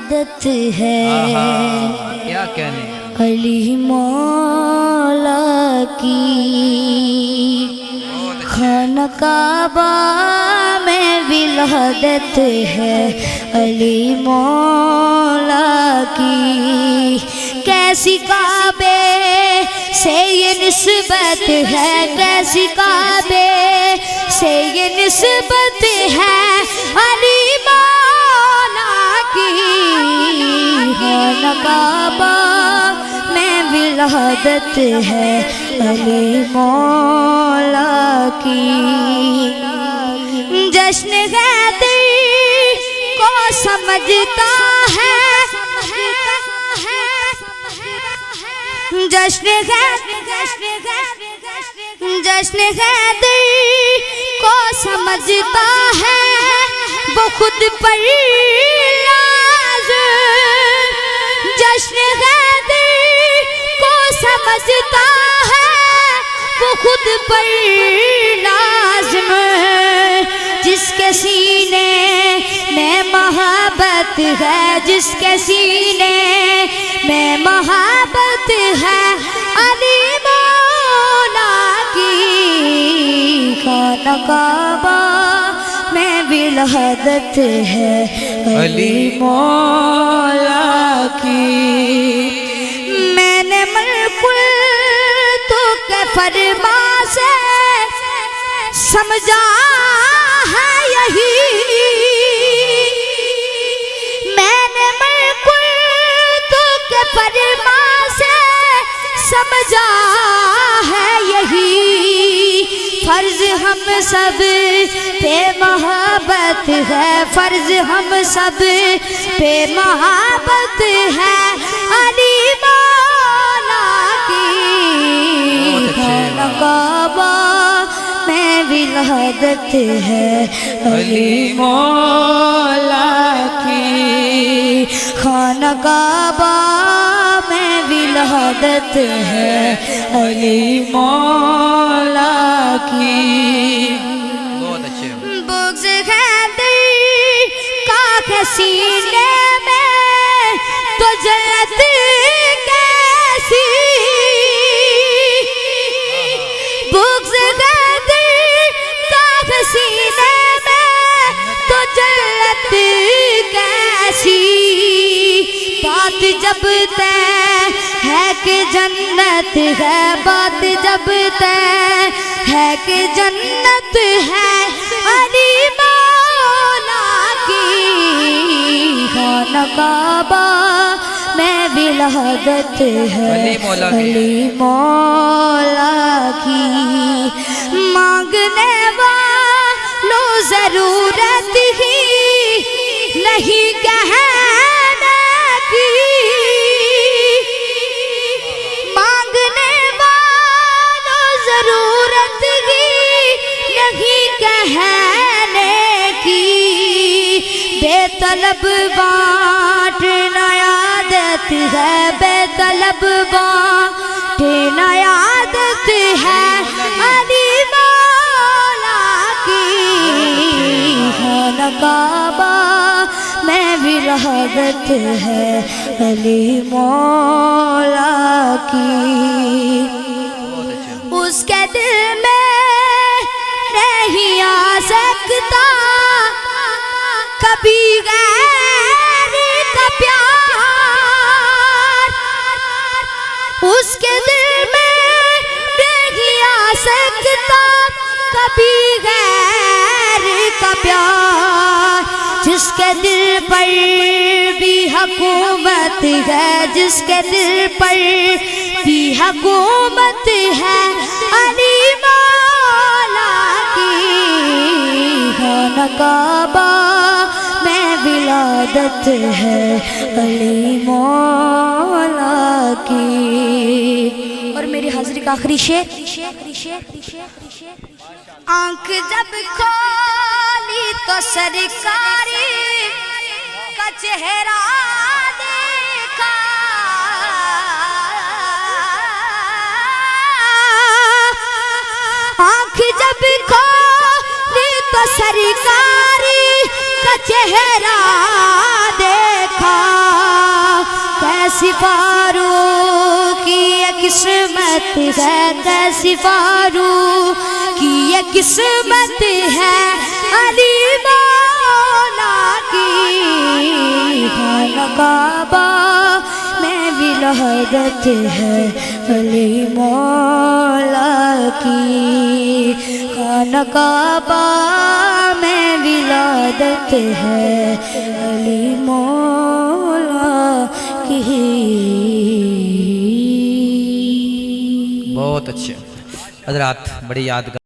عادت ہے کیا کہنے علی مولا کی خانہ کعبہ میں ولادت ہے علی مولا کی کیسی کعبے سے یہ نسبت ہے کیسی کعبے سے یہ نسبت ہے علی مولا کی خانہ کعبہ میں ولادت ہے علی مولا کی جشن حیدر کو سمجھتا ہے جشن حیدر کو سمجھتا ہے وہ خود پر ناز جشن حیدر کو سمجھتا ہے وہ خود پر نازم جس کے سینے میں محبت ہے جس کے سینے میں محبت ہے علی مولا کی خانہ کعبہ میں ولادت ہے علی مولا کی میں نے ملکل تو کے فرما سے سمجھا ہے یہی میں نے ملکل تو کے فرما سے سمجھا ہے یہی فرض ہم سب پہ محبت ہے فرض ہم سب پہ محبت ہے علی مولا کی خانہ کعبہ میں ولادت ہے علی مولا کی خانہ کعبہ میں ولادت ہے علی مولا کی بغض حیدر کا سینے میں تو جنت کیسی بغض حیدر کا سینے میں تو جنت کیسی بات جب طے ہے کہ جنت ہے بات جب طے ہے کہ جنت ہے علی مولا کی خانہ کعبہ میں ولادت ہے علی مولا کی مانگنے والوں ضرورت ہی نہیں کہنے کی مانگنے والوں ضرورت ہی نہیں کہنے کی بے طلب بانٹنا عادت ہے بے طلب بانٹنا عادت ہے علی مولا کی خانہ کعبہ میں ولادت ہے علی مولا کی اس کے دل میں نہیں آ سکتا کبھی غیر کا پیار اس کے دل میں نہیں آ سکتا کبھی غیر کا پیار جس کے دل پر بھی حکومت ہے جس کے دل پر بھی حکومت ہے علی مولا کی خانہ کعبہ میں ولادت ہے علی مولا کی اور میری حاضری کا آخری شعر آنکھ جب کھولی تو سرکاری کا چہرہ دیکھا آنکھ جب کھولی تو سرکاری کا چہرہ دیکھا کیسی فاروق کی یہ قسمت ہے، کیسی فاروق کی یہ قسمت ہے، علی مولا کی خانہ کعبہ میں ولادت ہے، علی مولا کی خانہ کعبہ میں ولادت ہے، علی مولا کی۔ بہت اچھے حضرات، بڑی یادگار